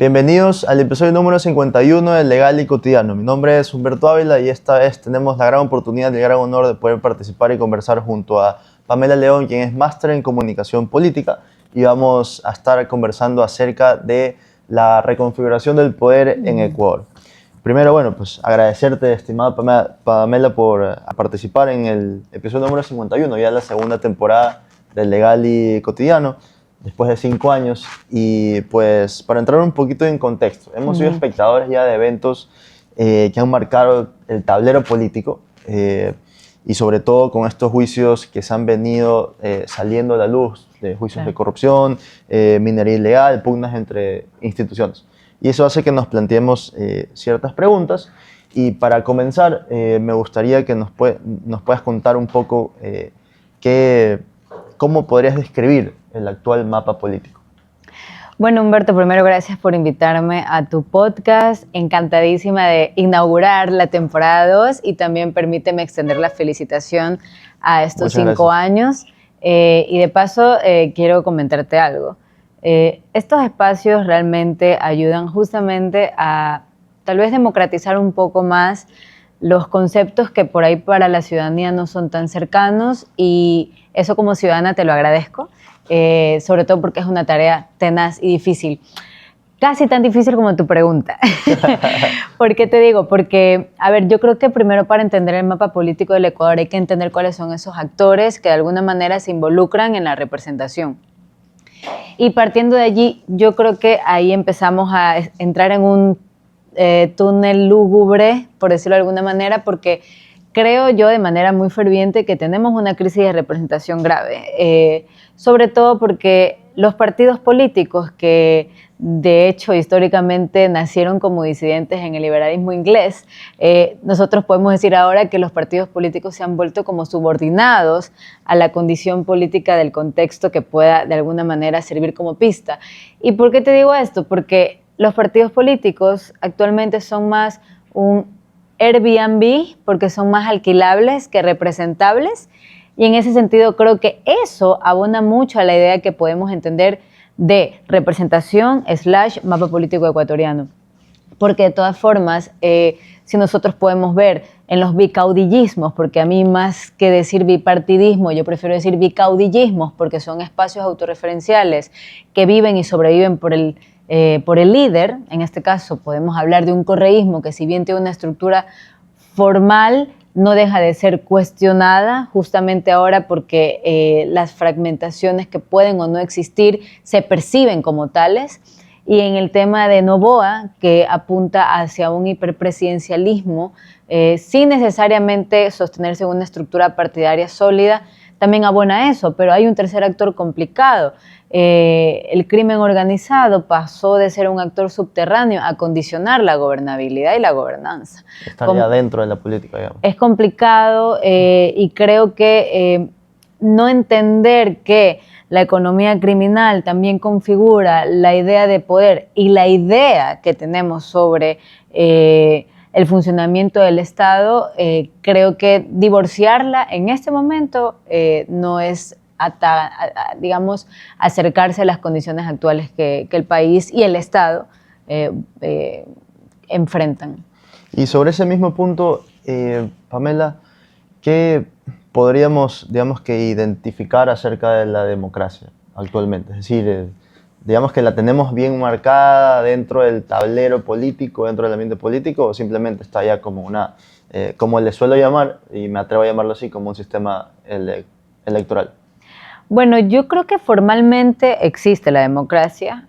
Bienvenidos al episodio número 51 del Legal y Cotidiano. Mi nombre es Humberto Ávila y esta vez tenemos la gran oportunidad y el gran honor de poder participar y conversar junto a Pamela León, quien es máster en comunicación política, y vamos a estar conversando acerca de la reconfiguración del poder en Ecuador. Primero, pues agradecerte, estimada Pamela, por participar en el episodio número 51, ya la segunda temporada del Legal y Cotidiano, después de 5 años. Y pues para entrar un poquito en contexto, hemos sido espectadores ya de eventos que han marcado el tablero político, y sobre todo con estos juicios que se han venido saliendo a la luz, de juicios de corrupción, minería ilegal, pugnas entre instituciones. Y eso hace que nos planteemos ciertas preguntas. Y para comenzar, me gustaría que nos puedas contar un poco cómo podrías describir el actual mapa político. Bueno, Humberto, primero gracias por invitarme a tu podcast. Encantadísima de inaugurar la temporada 2 y también permíteme extender la felicitación a estos 5 años. Y de paso, quiero comentarte algo. Estos espacios realmente ayudan justamente a tal vez democratizar un poco más los conceptos que por ahí para la ciudadanía no son tan cercanos, y eso como ciudadana te lo agradezco, sobre todo porque es una tarea tenaz y difícil. Casi tan difícil como tu pregunta. ¿Por qué te digo? Porque, yo creo que primero para entender el mapa político del Ecuador hay que entender cuáles son esos actores que de alguna manera se involucran en la representación. Y partiendo de allí, yo creo que ahí empezamos a entrar en un túnel lúgubre, por decirlo de alguna manera, porque creo yo de manera muy ferviente que tenemos una crisis de representación grave, sobre todo porque los partidos políticos que de hecho históricamente nacieron como disidentes en el liberalismo inglés, nosotros podemos decir ahora que los partidos políticos se han vuelto como subordinados a la condición política del contexto que pueda de alguna manera servir como pista. ¿Y por qué te digo esto? Porque los partidos políticos actualmente son más un Airbnb, porque son más alquilables que representables, y en ese sentido creo que eso abona mucho a la idea que podemos entender de representación / mapa político ecuatoriano. Porque de todas formas, si nosotros podemos ver en los bicaudillismos, porque a mí más que decir bipartidismo, yo prefiero decir bicaudillismos, porque son espacios autorreferenciales que viven y sobreviven por el líder. En este caso podemos hablar de un correísmo que, si bien tiene una estructura formal, no deja de ser cuestionada justamente ahora porque las fragmentaciones que pueden o no existir se perciben como tales. Y en el tema de Noboa, que apunta hacia un hiperpresidencialismo sin necesariamente sostenerse en una estructura partidaria sólida, también abona eso, pero hay un tercer actor complicado. El crimen organizado pasó de ser un actor subterráneo a condicionar la gobernabilidad y la gobernanza. Estaría dentro de la política, digamos. Es complicado, y creo que no entender que la economía criminal también configura la idea de poder y la idea que tenemos sobre el funcionamiento del Estado, creo que divorciarla en este momento no es digamos, acercarse a las condiciones actuales que el país y el Estado enfrentan. Y sobre ese mismo punto, Pamela, ¿qué podríamos, que identificar acerca de la democracia actualmente? Es decir, digamos que la tenemos bien marcada dentro del tablero político, dentro del ambiente político, o simplemente está ya como como le suelo llamar, y me atrevo a llamarlo así, como un sistema electoral. Bueno, yo creo que formalmente existe la democracia.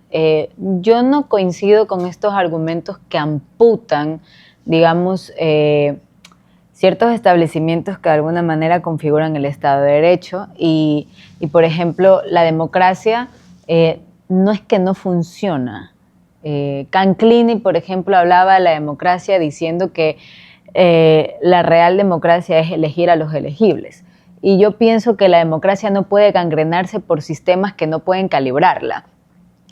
Yo no coincido con estos argumentos que amputan, digamos, ciertos establecimientos que de alguna manera configuran el Estado de Derecho. Y por ejemplo, la democracia no es que no funciona. Canclini, por ejemplo, hablaba de la democracia diciendo que la real democracia es elegir a los elegibles. Y yo pienso que la democracia no puede gangrenarse por sistemas que no pueden calibrarla,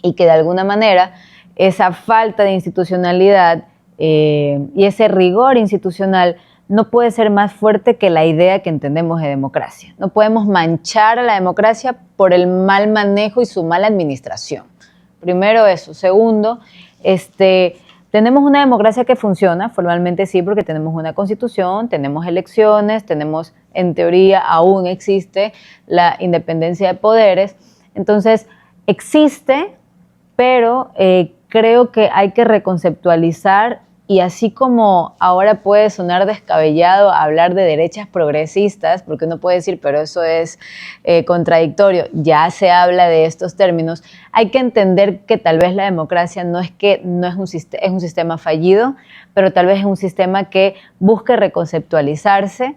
y que de alguna manera esa falta de institucionalidad y ese rigor institucional no puede ser más fuerte que la idea que entendemos de democracia. No podemos manchar a la democracia por el mal manejo y su mala administración. Primero eso. Segundo, Tenemos una democracia que funciona, formalmente sí, porque tenemos una constitución, tenemos elecciones, tenemos, en teoría, aún existe la independencia de poderes. Entonces, existe, pero creo que hay que reconceptualizar, y así como ahora puede sonar descabellado hablar de derechas progresistas, porque uno puede decir, pero eso es contradictorio, ya se habla de estos términos, hay que entender que tal vez la democracia es un sistema fallido, pero tal vez es un sistema que busque reconceptualizarse,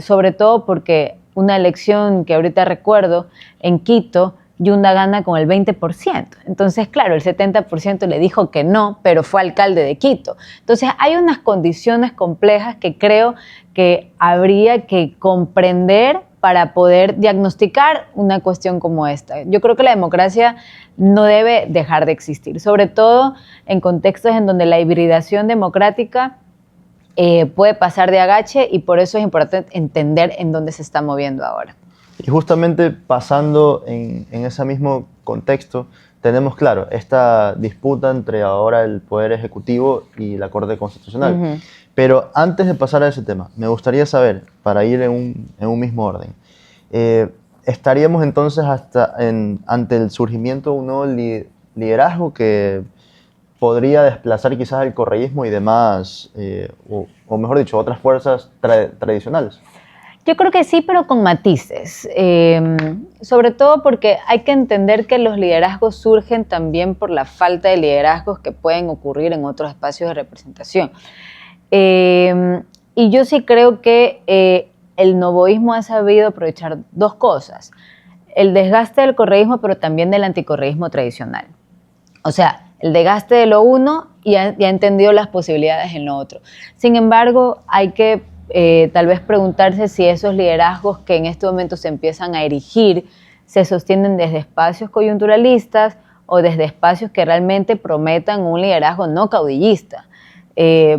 sobre todo porque una elección que ahorita recuerdo en Quito, Yunda gana con el 20%. Entonces, claro, el 70% le dijo que no, pero fue alcalde de Quito. Entonces, hay unas condiciones complejas que creo que habría que comprender para poder diagnosticar una cuestión como esta. Yo creo que la democracia no debe dejar de existir, sobre todo en contextos en donde la hibridación democrática puede pasar de agache, y por eso es importante entender en dónde se está moviendo ahora. Y justamente pasando en ese mismo contexto, tenemos, claro, esta disputa entre ahora el Poder Ejecutivo y la Corte Constitucional. Uh-huh. Pero antes de pasar a ese tema, me gustaría saber, para ir en un mismo orden, ¿estaríamos entonces ante el surgimiento de un nuevo liderazgo que podría desplazar quizás el correísmo y demás, o mejor dicho, otras fuerzas tradicionales? Yo creo que sí, pero con matices, sobre todo porque hay que entender que los liderazgos surgen también por la falta de liderazgos que pueden ocurrir en otros espacios de representación. Y yo sí creo que el novoísmo ha sabido aprovechar dos cosas: el desgaste del correísmo, pero también del anticorreísmo tradicional. O sea, el desgaste de lo uno y ha entendido las posibilidades en lo otro. Sin embargo, hay que tal vez preguntarse si esos liderazgos que en este momento se empiezan a erigir se sostienen desde espacios coyunturalistas o desde espacios que realmente prometan un liderazgo no caudillista.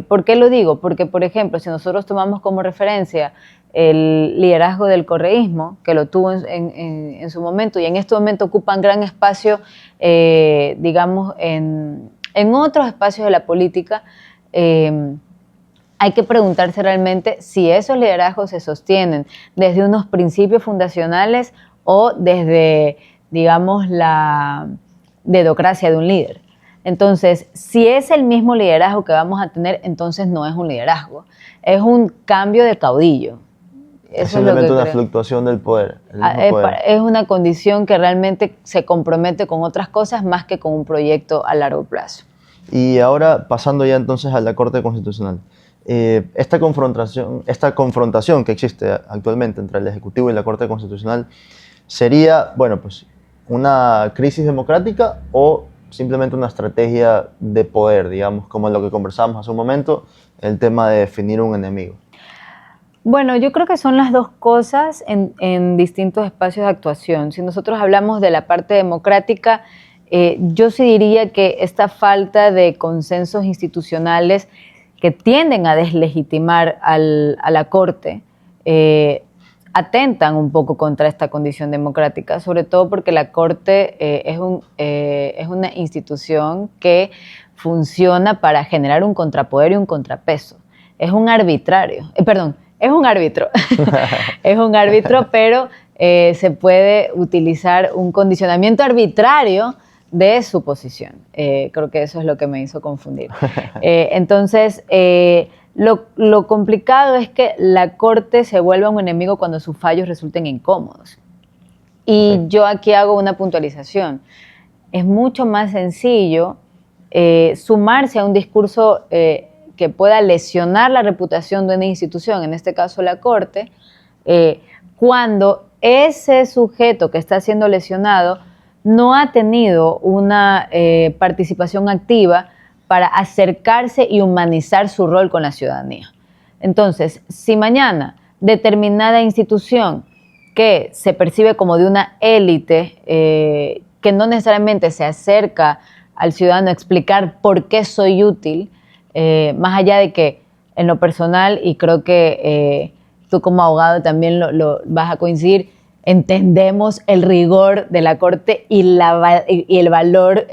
¿Por qué lo digo? Porque, por ejemplo, si nosotros tomamos como referencia el liderazgo del correísmo, que lo tuvo en su momento, y en este momento ocupan gran espacio, digamos, en otros espacios de la política, hay que preguntarse realmente si esos liderazgos se sostienen desde unos principios fundacionales o desde, digamos, la dedocracia de un líder. Entonces, si es el mismo liderazgo que vamos a tener, entonces no es un liderazgo, es un cambio de caudillo. Es simplemente una fluctuación del poder. Es una condición que realmente se compromete con otras cosas más que con un proyecto a largo plazo. Y ahora, pasando ya entonces a la Corte Constitucional. Esta confrontación que existe actualmente entre el Ejecutivo y la Corte Constitucional sería, bueno, pues una crisis democrática o simplemente una estrategia de poder, digamos, como lo que conversábamos hace un momento, el tema de definir un enemigo. Bueno, yo creo que son las dos cosas en distintos espacios de actuación. Si nosotros hablamos de la parte democrática, yo sí diría que esta falta de consensos institucionales que tienden a deslegitimar a la Corte, atentan un poco contra esta condición democrática, sobre todo porque la Corte es una institución que funciona para generar un contrapoder y un contrapeso. Es un arbitrario, es un árbitro, es un árbitro, pero se puede utilizar un condicionamiento arbitrario de su posición. Creo que eso es lo que me hizo confundir. Entonces, lo complicado es que la Corte se vuelva un enemigo cuando sus fallos resulten incómodos. Y yo aquí hago una puntualización. Es mucho más sencillo sumarse a un discurso que pueda lesionar la reputación de una institución, en este caso la Corte, cuando ese sujeto que está siendo lesionado no ha tenido una participación activa para acercarse y humanizar su rol con la ciudadanía. Entonces, si mañana determinada institución que se percibe como de una élite, que no necesariamente se acerca al ciudadano a explicar por qué soy útil, más allá de que en lo personal, y creo que tú como abogado también lo vas a coincidir, entendemos el rigor de la Corte y el valor,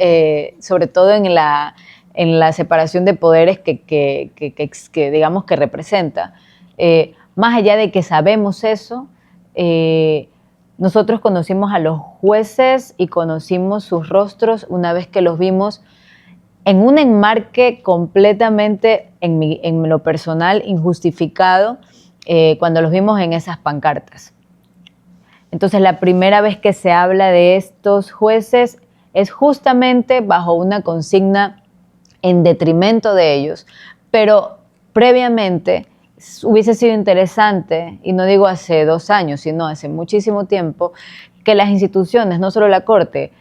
sobre todo en la separación de poderes que digamos que representa. Más allá de que sabemos eso, nosotros conocimos a los jueces y conocimos sus rostros una vez que los vimos en un enmarque completamente, en lo personal, injustificado, cuando los vimos en esas pancartas. Entonces, la primera vez que se habla de estos jueces es justamente bajo una consigna en detrimento de ellos, pero previamente hubiese sido interesante, y no digo hace 2 años, sino hace muchísimo tiempo, que las instituciones, no solo la Corte,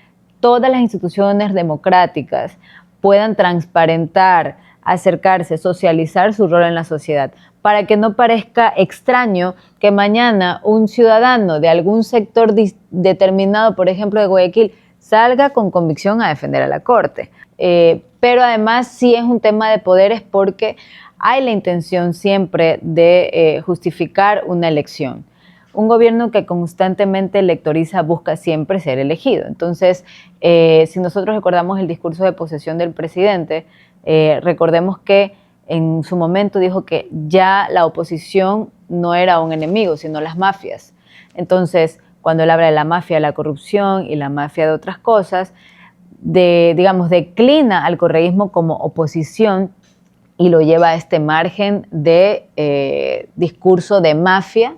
todas las instituciones democráticas puedan transparentar, acercarse, socializar su rol en la sociedad, para que no parezca extraño que mañana un ciudadano de algún sector determinado, por ejemplo de Guayaquil, salga con convicción a defender a la Corte. Pero además sí es un tema de poderes porque hay la intención siempre de justificar una elección. Un gobierno que constantemente electoriza busca siempre ser elegido. Entonces, si nosotros recordamos el discurso de posesión del presidente, recordemos que en su momento dijo que ya la oposición no era un enemigo, sino las mafias. Entonces, cuando él habla de la mafia de la corrupción y la mafia de otras cosas, declina al correísmo como oposición y lo lleva a este margen de discurso de mafia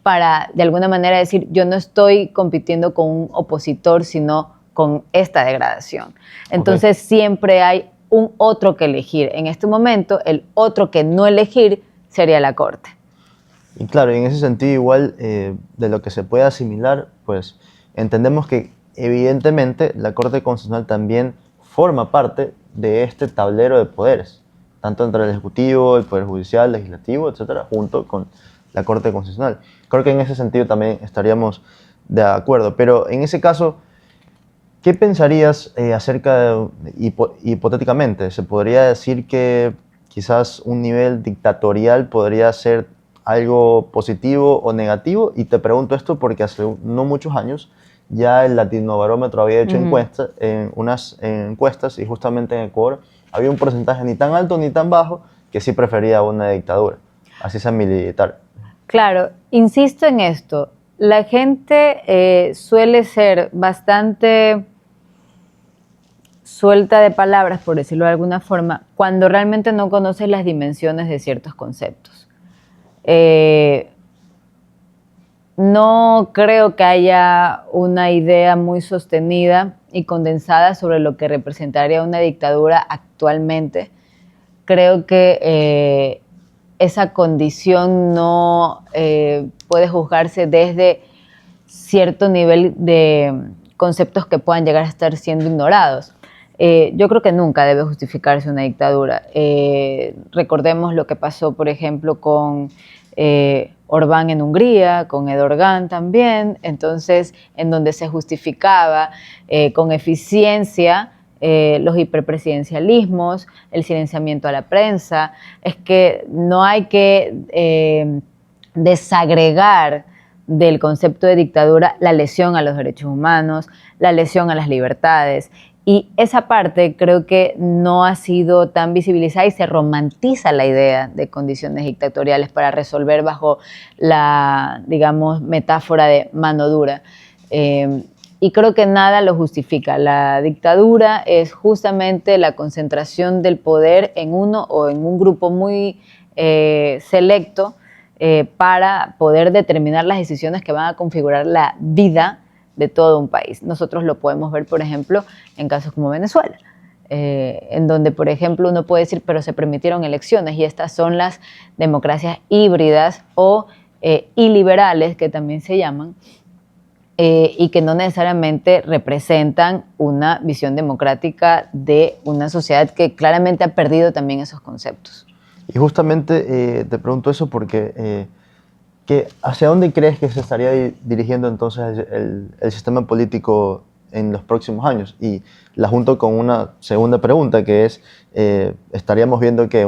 para, de alguna manera, decir, yo no estoy compitiendo con un opositor, sino con esta degradación. Entonces, siempre hay un otro que elegir. En este momento, el otro que no elegir sería la Corte. Y claro, en ese sentido, igual de lo que se puede asimilar, pues entendemos que evidentemente la Corte Constitucional también forma parte de este tablero de poderes, tanto entre el Ejecutivo, el Poder Judicial, Legislativo, etcétera, junto con la Corte Constitucional. Creo que en ese sentido también estaríamos de acuerdo, pero en ese caso, ¿qué pensarías acerca de, hipotéticamente, se podría decir que quizás un nivel dictatorial podría ser algo positivo o negativo? Y te pregunto esto porque hace no muchos años ya el Latinobarómetro había hecho unas encuestas y justamente en Ecuador había un porcentaje ni tan alto ni tan bajo que sí prefería una dictadura, así sea militar. Claro, insisto en esto, la gente suele ser bastante suelta de palabras, por decirlo de alguna forma, cuando realmente no conoce las dimensiones de ciertos conceptos. No creo que haya una idea muy sostenida y condensada sobre lo que representaría una dictadura actualmente. Creo que esa condición no puede juzgarse desde cierto nivel de conceptos que puedan llegar a estar siendo ignorados. Yo creo que nunca debe justificarse una dictadura. Recordemos lo que pasó, por ejemplo, con Orbán en Hungría, con Erdogan también, entonces en donde se justificaba con eficiencia los hiperpresidencialismos, el silenciamiento a la prensa. Es que no hay que desagregar del concepto de dictadura la lesión a los derechos humanos, la lesión a las libertades. Y esa parte creo que no ha sido tan visibilizada y se romantiza la idea de condiciones dictatoriales para resolver bajo la, digamos, metáfora de mano dura. Y creo que nada lo justifica. La dictadura es justamente la concentración del poder en uno o en un grupo muy selecto para poder determinar las decisiones que van a configurar la vida de todo un país. Nosotros lo podemos ver, por ejemplo, en casos como Venezuela, en donde, por ejemplo, uno puede decir, pero se permitieron elecciones, y estas son las democracias híbridas o iliberales, que también se llaman, y que no necesariamente representan una visión democrática de una sociedad que claramente ha perdido también esos conceptos. Y justamente te pregunto eso porque ¿hacia dónde crees que se estaría dirigiendo entonces el sistema político en los próximos años? Y la junto con una segunda pregunta, que es, ¿estaríamos viendo que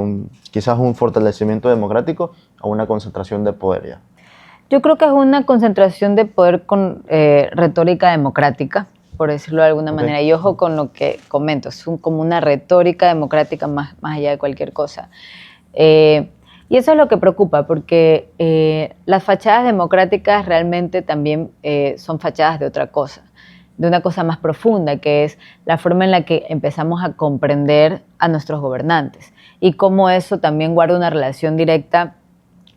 quizás un fortalecimiento democrático o una concentración de poder ya? Yo creo que es una concentración de poder con retórica democrática, por decirlo de alguna manera. Y ojo con lo que comento, es como una retórica democrática más allá de cualquier cosa. Y eso es lo que preocupa, porque las fachadas democráticas realmente también son fachadas de otra cosa, de una cosa más profunda, que es la forma en la que empezamos a comprender a nuestros gobernantes y cómo eso también guarda una relación directa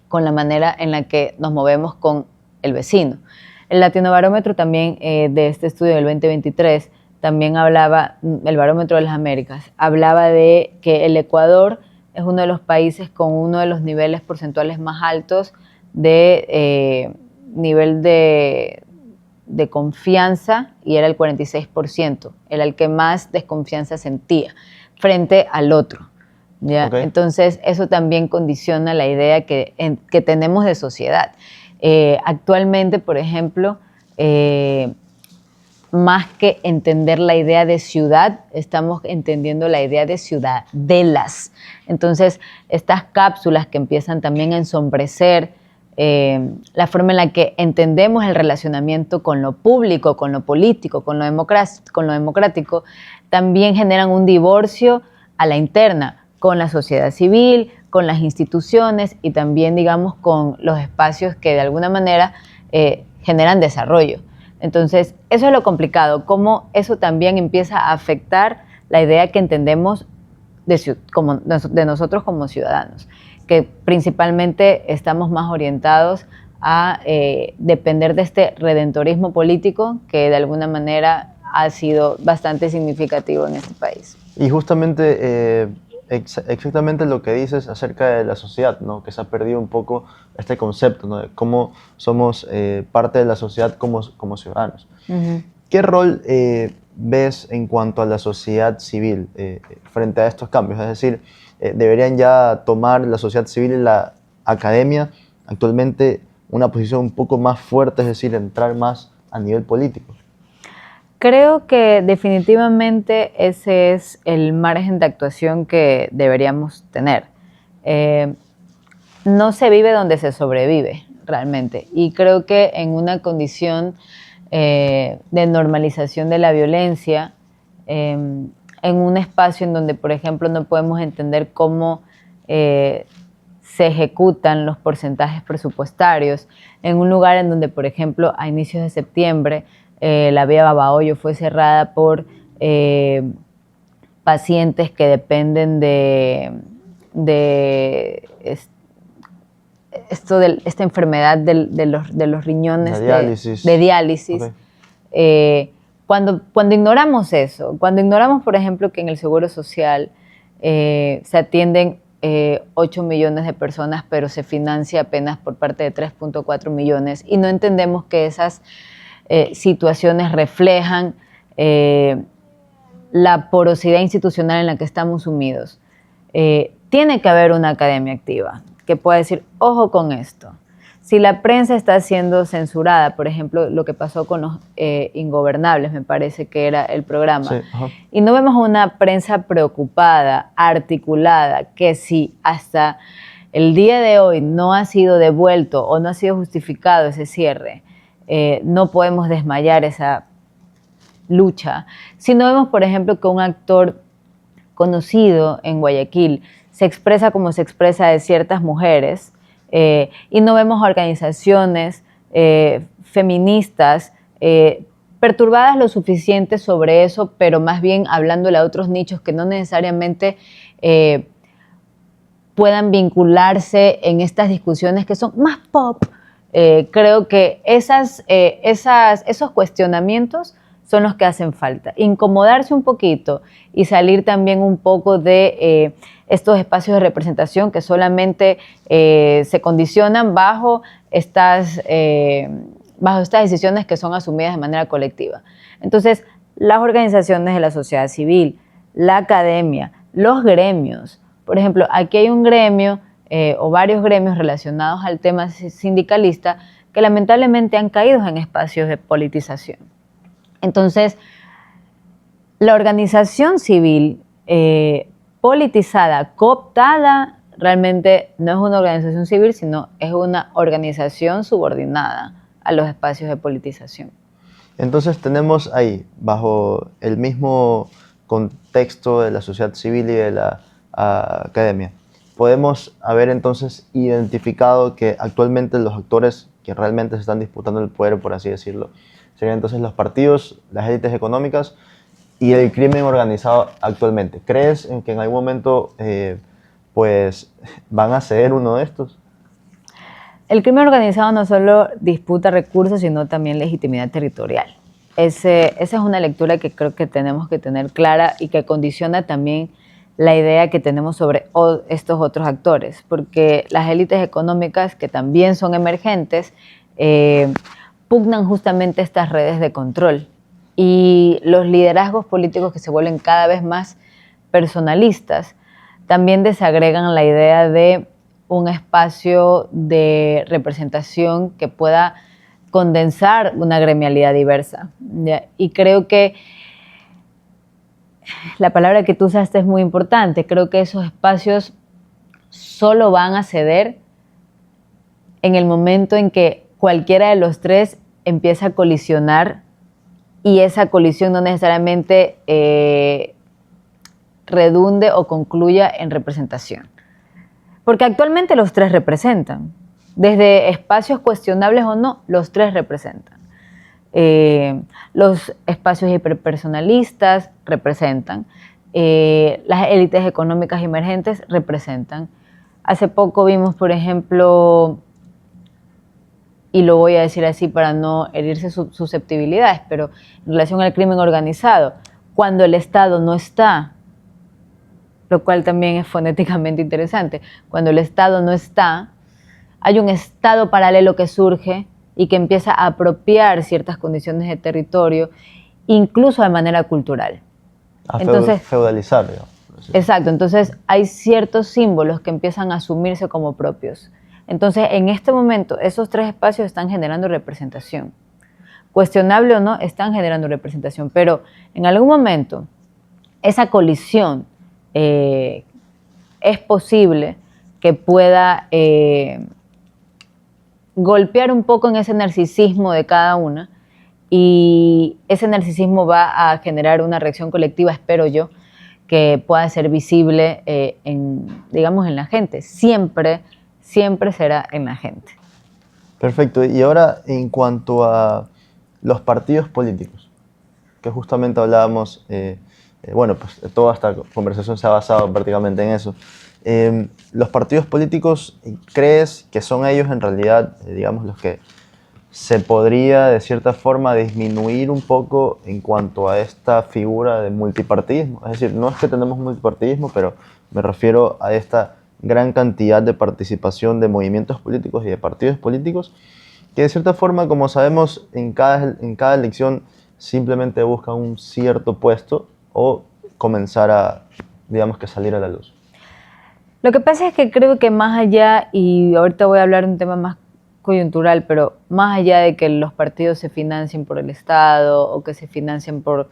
con la manera en la que nos movemos con el vecino. El Latinobarómetro también de este estudio del 2023 también hablaba, el Barómetro de las Américas, hablaba de que el Ecuador es uno de los países con uno de los niveles porcentuales más altos de nivel de confianza, y era el 46%, era el que más desconfianza sentía frente al otro. ¿Ya? Okay. Entonces, eso también condiciona la idea que tenemos de sociedad. Actualmente, por ejemplo, más que entender la idea de ciudad, estamos entendiendo la idea de ciudadelas. Entonces, estas cápsulas que empiezan también a ensombrecer la forma en la que entendemos el relacionamiento con lo público, con lo político, con lo democrático, también generan un divorcio a la interna, con la sociedad civil, con las instituciones y también, digamos, con los espacios que de alguna manera generan desarrollo. Entonces, eso es lo complicado, cómo eso también empieza a afectar la idea que entendemos de nosotros como ciudadanos, que principalmente estamos más orientados a depender de este redentorismo político que de alguna manera ha sido bastante significativo en este país. Y justamente exactamente lo que dices acerca de la sociedad, ¿no? Que se ha perdido un poco este concepto, ¿no? De cómo somos parte de la sociedad como ciudadanos. Uh-huh. ¿Qué rol ves en cuanto a la sociedad civil frente a estos cambios? Es decir, ¿deberían ya tomar la sociedad civil y la academia actualmente una posición un poco más fuerte, es decir, entrar más a nivel político? Creo que definitivamente ese es el margen de actuación que deberíamos tener. No se vive donde se sobrevive realmente, y creo que en una condición de normalización de la violencia, en un espacio en donde, por ejemplo, no podemos entender cómo se ejecutan los porcentajes presupuestarios, en un lugar en donde, por ejemplo, a inicios de septiembre, la vía Babahoyo fue cerrada por pacientes que dependen de esta enfermedad de los riñones, de diálisis. Okay. Cuando ignoramos eso, cuando ignoramos, por ejemplo, que en el Seguro Social se atienden 8 millones de personas, pero se financia apenas por parte de 3.4 millones, y no entendemos que esas situaciones reflejan la porosidad institucional en la que estamos sumidos. Tiene que haber una academia activa que pueda decir, ojo con esto. Si la prensa está siendo censurada, por ejemplo, lo que pasó con los Ingobernables, me parece que era el programa, sí, y no vemos una prensa preocupada, articulada, que si hasta el día de hoy no ha sido devuelto o no ha sido justificado ese cierre, no podemos desmayar esa lucha. Si no vemos, por ejemplo, que un actor conocido en Guayaquil se expresa como se expresa de ciertas mujeres, y no vemos organizaciones feministas perturbadas lo suficiente sobre eso, pero más bien hablándole a otros nichos que no necesariamente puedan vincularse en estas discusiones que son más pop. Creo que esos cuestionamientos son los que hacen falta. Incomodarse un poquito y salir también un poco de estos espacios de representación que solamente se condicionan bajo estas decisiones que son asumidas de manera colectiva. Entonces, las organizaciones de la sociedad civil, la academia, los gremios. Por ejemplo, aquí hay un gremio o varios gremios relacionados al tema sindicalista que lamentablemente han caído en espacios de politización. Entonces, la organización civil politizada, cooptada, realmente no es una organización civil, sino es una organización subordinada a los espacios de politización. Entonces tenemos ahí, bajo el mismo contexto de la sociedad civil y de la academia, podemos haber entonces identificado que actualmente los actores que realmente se están disputando el poder, por así decirlo, serían entonces los partidos, las élites económicas y el crimen organizado actualmente. ¿Crees en que en algún momento pues van a ceder uno de estos? El crimen organizado no solo disputa recursos, sino también legitimidad territorial. Esa es una lectura que creo que tenemos que tener clara y que condiciona también la idea que tenemos sobre estos otros actores, porque las élites económicas, que también son emergentes, pugnan justamente estas redes de control, y los liderazgos políticos que se vuelven cada vez más personalistas también desagregan la idea de un espacio de representación que pueda condensar una gremialidad diversa, ¿ya? Y creo que la palabra que tú usaste es muy importante. Creo que esos espacios solo van a ceder en el momento en que cualquiera de los tres empieza a colisionar, y esa colisión no necesariamente redunde o concluya en representación. Porque actualmente los tres representan. Desde espacios cuestionables o no, los tres representan. Los espacios hiperpersonalistas representan. Las élites económicas emergentes representan. Hace poco vimos, por ejemplo, y lo voy a decir así para no herirse susceptibilidades, pero en relación al crimen organizado, cuando el Estado no está, lo cual también es fonéticamente interesante, cuando el Estado no está, hay un Estado paralelo que surge y que empieza a apropiar ciertas condiciones de territorio, incluso de manera cultural. Entonces, feudalizar, digamos. Exacto, entonces hay ciertos símbolos que empiezan a asumirse como propios. Entonces, en este momento, esos tres espacios están generando representación. Cuestionable o no, están generando representación, pero en algún momento esa colisión es posible que pueda golpear un poco en ese narcisismo de cada una, y ese narcisismo va a generar una reacción colectiva, espero yo, que pueda ser visible digamos, en la gente. Siempre será en la gente. Perfecto. Y ahora, en cuanto a los partidos políticos, que justamente hablábamos, bueno, pues toda esta conversación se ha basado prácticamente en eso. Los partidos políticos, ¿crees que son ellos en realidad, digamos, los que se podría de cierta forma disminuir un poco en cuanto a esta figura de multipartidismo? Es decir, no es que tenemos multipartidismo, pero me refiero a esta gran cantidad de participación de movimientos políticos y de partidos políticos que de cierta forma, como sabemos, en cada elección simplemente buscan un cierto puesto o comenzar a, digamos, que salir a la luz. Lo que pasa es que creo que más allá, y ahorita voy a hablar de un tema más coyuntural, pero más allá de que los partidos se financien por el Estado o que se financien por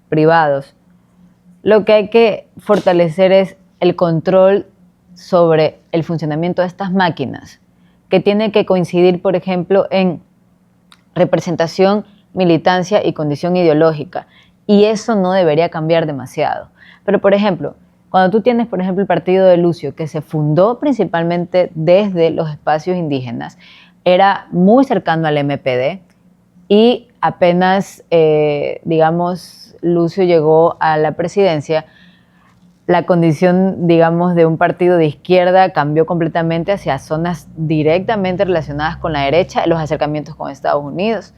privados, lo que hay que fortalecer es el control sobre el funcionamiento de estas máquinas, que tiene que coincidir, por ejemplo, en representación, militancia y condición ideológica, y eso no debería cambiar demasiado. Pero, por ejemplo, cuando tú tienes, por ejemplo, el partido de Lucio, que se fundó principalmente desde los espacios indígenas, era muy cercano al MPD, y apenas, digamos, Lucio llegó a la presidencia, la condición, digamos, de un partido de izquierda cambió completamente hacia zonas directamente relacionadas con la derecha, los acercamientos con Estados Unidos.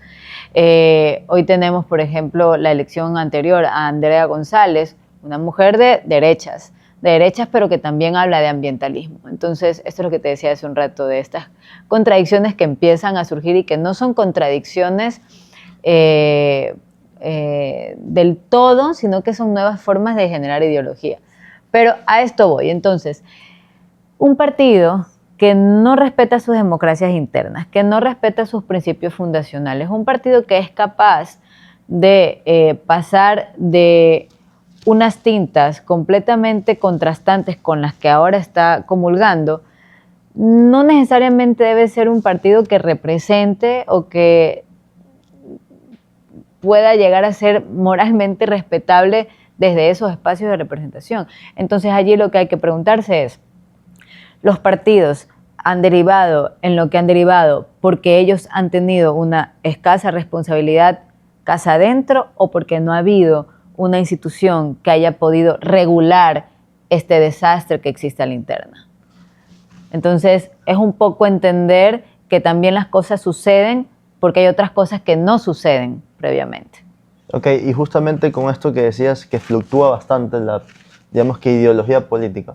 Hoy tenemos, por ejemplo, la elección anterior a Andrea González, una mujer de derechas, pero que también habla de ambientalismo. Entonces, esto es lo que te decía hace un rato, de estas contradicciones que empiezan a surgir y que no son contradicciones del todo, sino que son nuevas formas de generar ideología. Pero a esto voy. Entonces, un partido que no respeta sus democracias internas, que no respeta sus principios fundacionales, un partido que es capaz de pasar de unas tintas completamente contrastantes con las que ahora está comulgando, no necesariamente debe ser un partido que represente o que pueda llegar a ser moralmente respetable desde esos espacios de representación. Entonces allí lo que hay que preguntarse es, ¿los partidos han derivado en lo que han derivado porque ellos han tenido una escasa responsabilidad casa adentro o porque no ha habido una institución que haya podido regular este desastre que existe a la interna? Entonces es un poco entender que también las cosas suceden porque hay otras cosas que no suceden previamente. Ok, y justamente con esto que decías que fluctúa bastante la, digamos que ideología política,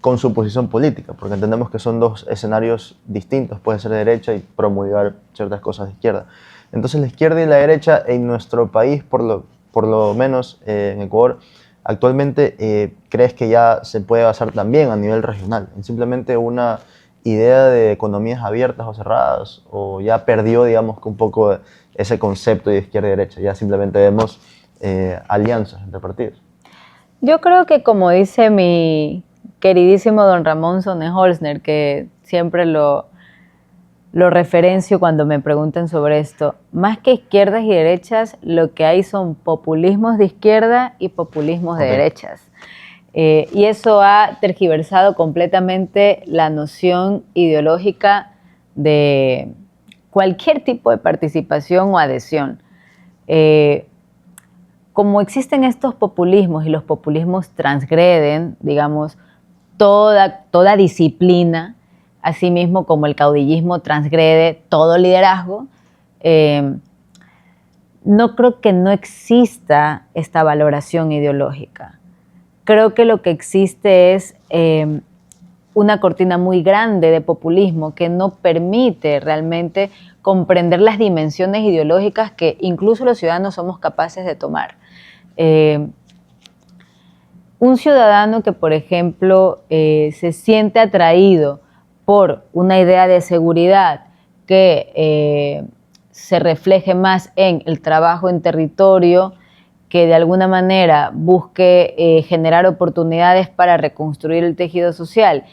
con su posición política, porque entendemos que son dos escenarios distintos, puede ser de derecha y promulgar ciertas cosas de izquierda. Entonces la izquierda y la derecha en nuestro país, por lo menos en Ecuador, actualmente ¿crees que ya se puede basar también a nivel regional en simplemente una idea de economías abiertas o cerradas, o ya perdió, digamos, que un poco ese concepto de izquierda y derecha, ya simplemente vemos alianzas entre partidos? Yo creo que, como dice mi queridísimo don Ramón Sonneholzner, que siempre lo referencio cuando me preguntan sobre esto, más que izquierdas y derechas, lo que hay son populismos de izquierda y populismos de derechas. Y eso ha tergiversado completamente la noción ideológica de cualquier tipo de participación o adhesión. Como existen estos populismos y los populismos transgreden, digamos, toda disciplina, así mismo como el caudillismo transgrede todo liderazgo, no creo que no exista esta valoración ideológica. Creo que lo que existe es una cortina muy grande de populismo que no permite realmente comprender las dimensiones ideológicas que incluso los ciudadanos somos capaces de tomar. Un ciudadano que, por ejemplo, se siente atraído por una idea de seguridad que se refleje más en el trabajo en territorio, que de alguna manera busque generar oportunidades para reconstruir el tejido social,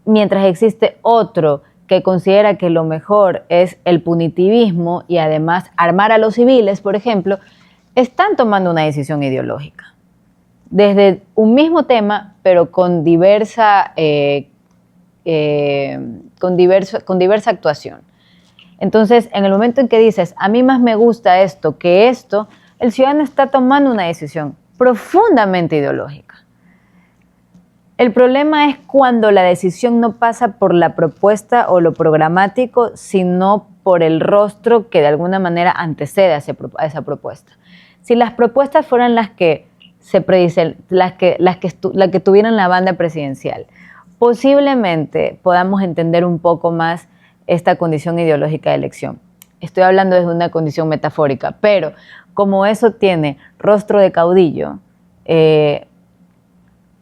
mientras existe otro que considera que lo mejor es el punitivismo y además armar a los civiles, por ejemplo, están tomando una decisión ideológica. Desde un mismo tema, pero con diversa actuación. Entonces, en el momento en que dices, a mí más me gusta esto que esto, el ciudadano está tomando una decisión profundamente ideológica. El problema es cuando la decisión no pasa por la propuesta o lo programático, sino por el rostro que de alguna manera antecede a esa propuesta. Si las propuestas fueran las que se predicen, las que tuvieran la banda presidencial, posiblemente podamos entender un poco más esta condición ideológica de elección. Estoy hablando desde una condición metafórica, pero como eso tiene rostro de caudillo,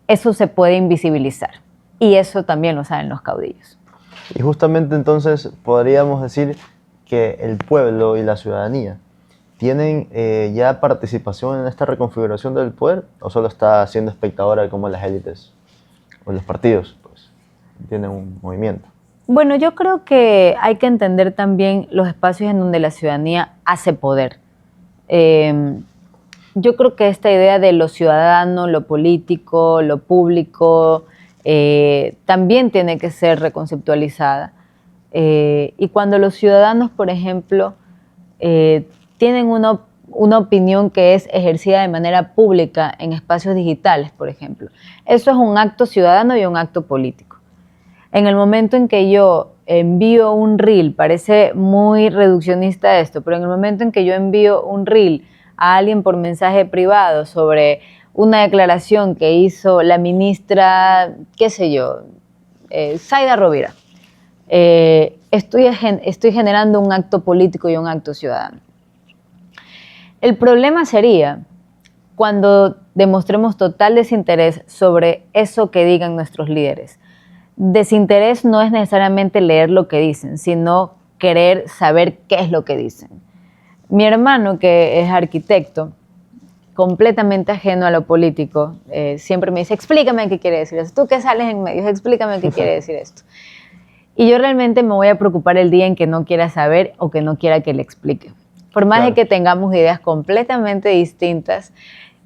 eso se puede invisibilizar. Y eso también lo saben los caudillos. Y justamente entonces podríamos decir que el pueblo y la ciudadanía tienen ya participación en esta reconfiguración del poder, o solo está siendo espectadora como las élites o los partidos, pues tienen un movimiento. Bueno, yo creo que hay que entender también los espacios en donde la ciudadanía hace poder. Yo creo que esta idea de lo ciudadano, lo político, lo público, también tiene que ser reconceptualizada. Y cuando los ciudadanos, por ejemplo, tienen una opinión que es ejercida de manera pública en espacios digitales, por ejemplo, eso es un acto ciudadano y un acto político. En el momento en que yo envío un reel, parece muy reduccionista esto, pero en el momento en que yo envío un reel a alguien por mensaje privado sobre una declaración que hizo la ministra, qué sé yo, Zaida Rovira, estoy generando un acto político y un acto ciudadano. El problema sería cuando demostremos total desinterés sobre eso que digan nuestros líderes. Desinterés no es necesariamente leer lo que dicen, sino querer saber qué es lo que dicen. Mi hermano, que es arquitecto, completamente ajeno a lo político, siempre me dice, explícame qué quiere decir esto. Tú que sales en medios, explícame qué quiere decir esto. Y yo realmente me voy a preocupar el día en que no quiera saber o que no quiera que le explique. Por más de que tengamos ideas completamente distintas,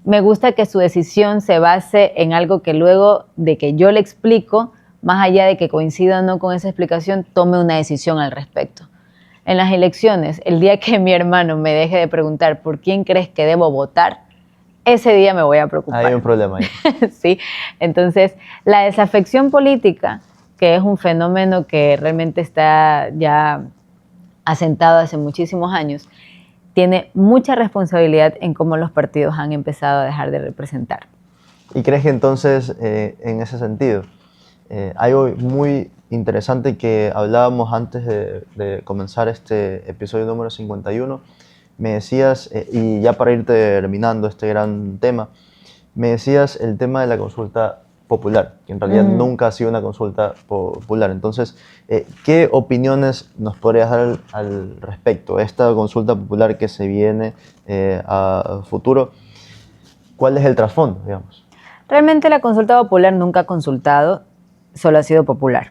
me gusta que su decisión se base en algo que luego de que yo le explico, más allá de que coincida o no con esa explicación, tome una decisión al respecto. En las elecciones, el día que mi hermano me deje de preguntar por quién crees que debo votar, ese día me voy a preocupar. Hay un problema ahí. Sí, entonces la desafección política, que es un fenómeno que realmente está ya asentado hace muchísimos años, tiene mucha responsabilidad en cómo los partidos han empezado a dejar de representar. ¿Y crees que entonces, en ese sentido, algo muy interesante que hablábamos antes de comenzar este episodio número 51, me decías, y ya para ir terminando este gran tema, me decías el tema de la consulta popular, que en realidad nunca ha sido una consulta popular. Entonces, ¿qué opiniones nos podrías dar al respecto? Esta consulta popular que se viene a futuro, ¿cuál es el trasfondo, digamos? Realmente la consulta popular nunca ha consultado, solo ha sido popular.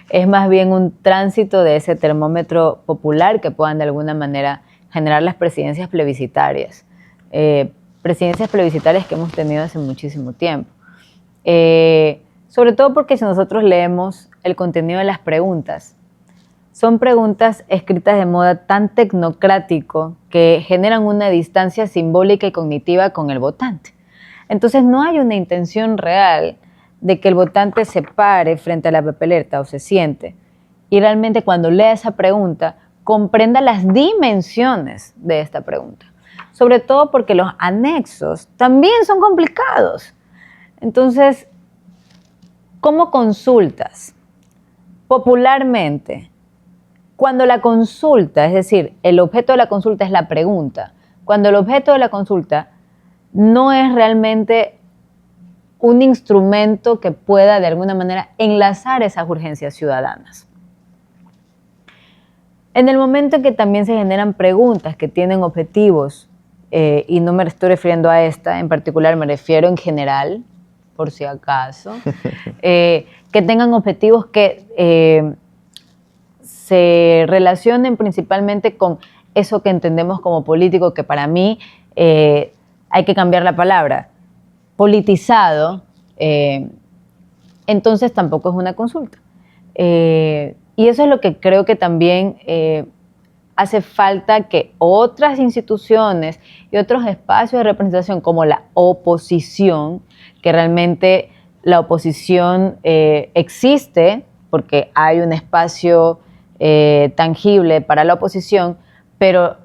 Es más bien un tránsito de ese termómetro popular que puedan de alguna manera generar las presidencias plebiscitarias. Presidencias plebiscitarias que hemos tenido hace muchísimo tiempo. Sobre todo porque si nosotros leemos el contenido de las preguntas, son preguntas escritas de modo tan tecnocrático que generan una distancia simbólica y cognitiva con el votante. Entonces no hay una intención real de que el votante se pare frente a la papeleta o se siente y realmente cuando lea esa pregunta comprenda las dimensiones de esta pregunta. Sobre todo porque los anexos también son complicados. Entonces, ¿cómo consultas? Popularmente, cuando la consulta, es decir, el objeto de la consulta es la pregunta, cuando el objeto de la consulta no es realmente un instrumento que pueda de alguna manera enlazar esas urgencias ciudadanas. En el momento en que también se generan preguntas que tienen objetivos, y no me estoy refiriendo a esta en particular, me refiero en general, por si acaso, que tengan objetivos que se relacionen principalmente con eso que entendemos como político, que para mí hay que cambiar la palabra, politizado, entonces tampoco es una consulta. Y eso es lo que creo que también hace falta que otras instituciones y otros espacios de representación como la oposición, que realmente la oposición existe porque hay un espacio tangible para la oposición, pero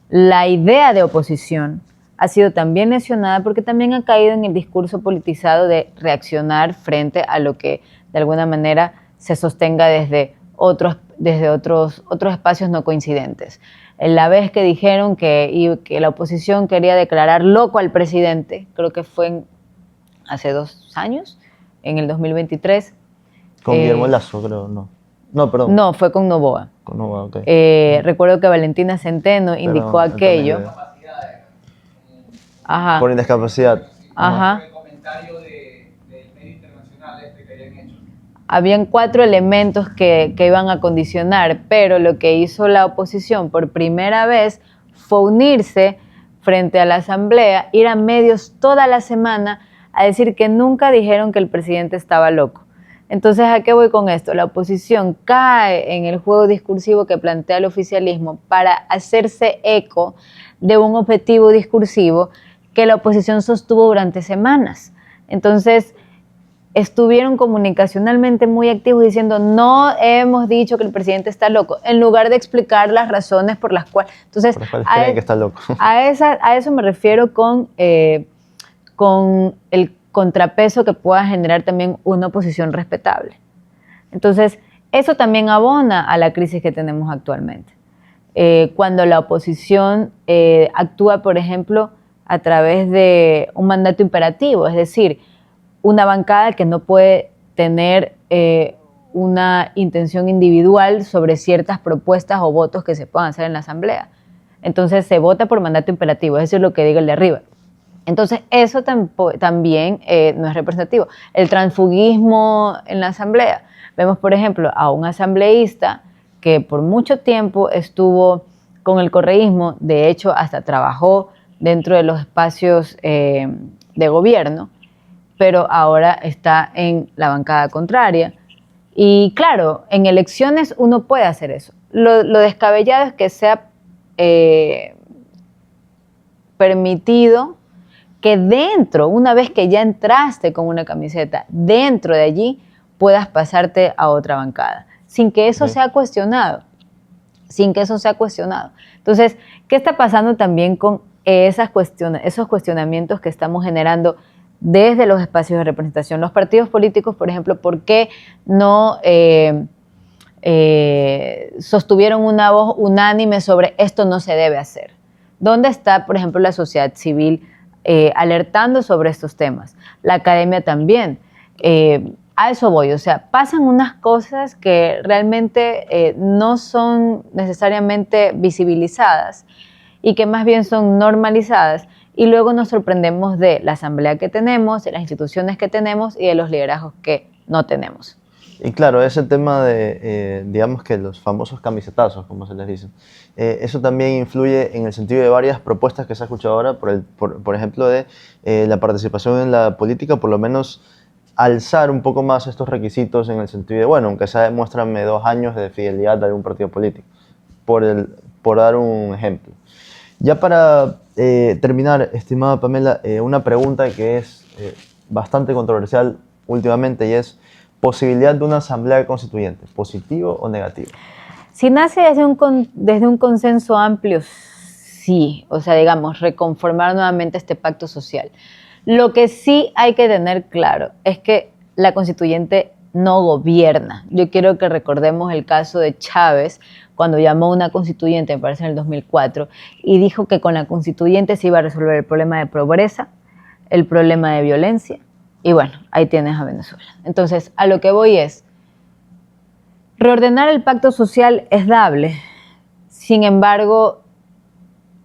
la idea de oposición ha sido también lesionada porque también ha caído en el discurso politizado de reaccionar frente a lo que de alguna manera se sostenga desde otros espacios no coincidentes. La vez que dijeron que la oposición quería declarar loco al presidente, creo que fue hace 2 años, en el 2023. Con Guillermo Lasso, creo, no. No, perdón. No, fue con Noboa. Con Noboa, ok. Recuerdo que Valentina Centeno indicó aquello. Ajá. Por indiscapacidad. Ajá. Habían 4 elementos que iban a condicionar, pero lo que hizo la oposición por primera vez fue unirse frente a la asamblea, ir a medios toda la semana a decir que nunca dijeron que el presidente estaba loco. Entonces, ¿a qué voy con esto? La oposición cae en el juego discursivo que plantea el oficialismo para hacerse eco de un objetivo discursivo que la oposición sostuvo durante semanas. Entonces, estuvieron comunicacionalmente muy activos diciendo no hemos dicho que el presidente está loco, en lugar de explicar las razones por las cuales... Entonces, creen que está loco. A eso me refiero con el contrapeso que pueda generar también una oposición respetable. Entonces, eso también abona a la crisis que tenemos actualmente. Cuando la oposición actúa, por ejemplo, a través de un mandato imperativo, es decir, una bancada que no puede tener una intención individual sobre ciertas propuestas o votos que se puedan hacer en la asamblea. Entonces se vota por mandato imperativo, eso es lo que diga el de arriba. Entonces, eso también no es representativo. El transfugismo en la asamblea. Vemos, por ejemplo, a un asambleísta que por mucho tiempo estuvo con el correísmo, de hecho, hasta trabajó dentro de los espacios de gobierno, pero ahora está en la bancada contraria. Y claro, en elecciones uno puede hacer eso. Lo descabellado es que sea permitido que dentro, una vez que ya entraste con una camiseta, dentro de allí puedas pasarte a otra bancada, sin que eso sea cuestionado, sin que eso sea cuestionado. Entonces, ¿qué está pasando también con esos cuestionamientos que estamos generando desde los espacios de representación? Los partidos políticos, por ejemplo, ¿por qué no sostuvieron una voz unánime sobre esto no se debe hacer? ¿Dónde está, por ejemplo, la sociedad civil alertando sobre estos temas? La academia también. A eso voy, o sea, pasan unas cosas que realmente no son necesariamente visibilizadas y que más bien son normalizadas, y luego nos sorprendemos de la asamblea que tenemos, de las instituciones que tenemos y de los liderazgos que no tenemos. Y claro, ese tema de, digamos que los famosos camisetazos, como se les dice, eso también influye en el sentido de varias propuestas que se ha escuchado ahora, por ejemplo, de la participación en la política, por lo menos alzar un poco más estos requisitos en el sentido de, bueno, aunque sea demuéstrame 2 años de fidelidad de algún partido político, por dar un ejemplo. Ya para terminar, estimada Pamela, una pregunta que es bastante controversial últimamente, y es posibilidad de una asamblea constituyente, ¿positivo o negativo? Si nace desde un consenso amplio, sí, o sea, digamos, reconformar nuevamente este pacto social. Lo que sí hay que tener claro es que la constituyente no gobierna. Yo quiero que recordemos el caso de Chávez, cuando llamó a una constituyente, me parece en el 2004, y dijo que con la constituyente se iba a resolver el problema de pobreza, el problema de violencia, y bueno, ahí tienes a Venezuela. Entonces, a lo que voy es, reordenar el pacto social es dable. Sin embargo,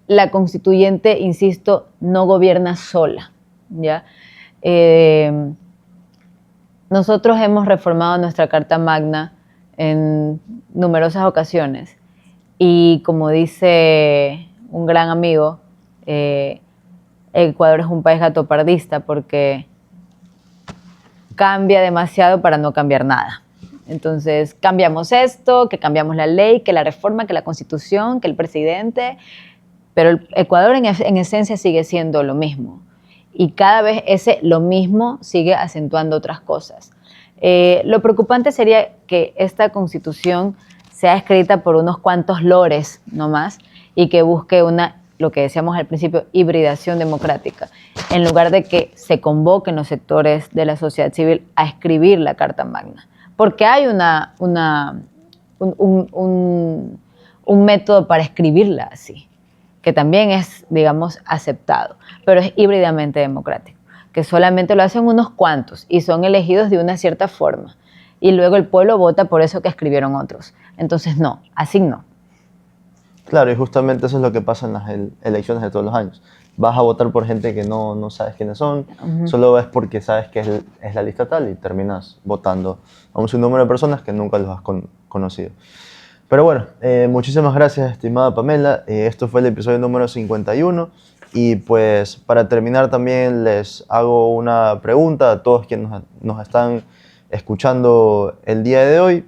la constituyente, insisto, no gobierna sola, ¿ya? Nosotros hemos reformado nuestra Carta Magna en numerosas ocasiones y, como dice un gran amigo, Ecuador es un país gatopardista porque cambia demasiado para no cambiar nada. Entonces, cambiamos esto, que cambiamos la ley, que la reforma, que la constitución, que el presidente, pero el Ecuador en esencia sigue siendo lo mismo. Y cada vez ese lo mismo sigue acentuando otras cosas. Lo preocupante sería que esta constitución sea escrita por unos cuantos lores nomás y que busque lo que decíamos al principio, hibridación democrática, en lugar de que se convoquen los sectores de la sociedad civil a escribir la Carta Magna. Porque hay un método para escribirla así, que también es, digamos, aceptado, pero es híbridamente democrático, que solamente lo hacen unos cuantos y son elegidos de una cierta forma. Y luego el pueblo vota por eso que escribieron otros. Entonces, no, así no. Claro, y justamente eso es lo que pasa en las elecciones de todos los años. Vas a votar por gente que no sabes quiénes son, solo ves porque sabes que es la lista tal y terminas votando a un sinnúmero de personas que nunca los has conocido. Pero bueno, muchísimas gracias, estimada Pamela. Esto fue el episodio número 51. Y pues para terminar también les hago una pregunta a todos quienes nos están escuchando el día de hoy.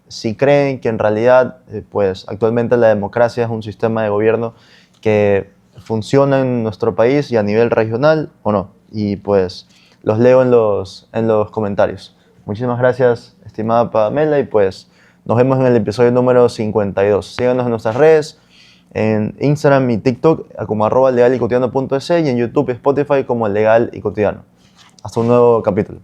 Si creen que en realidad pues actualmente la democracia es un sistema de gobierno que funciona en nuestro país y a nivel regional o no. Y pues los leo en los comentarios. Muchísimas gracias, estimada Pamela, y pues nos vemos en el episodio número 52. Síganos en nuestras redes, en Instagram y TikTok como @legalycotidiano.es y en YouTube y Spotify como Legal y Cotidiano. Hasta un nuevo capítulo.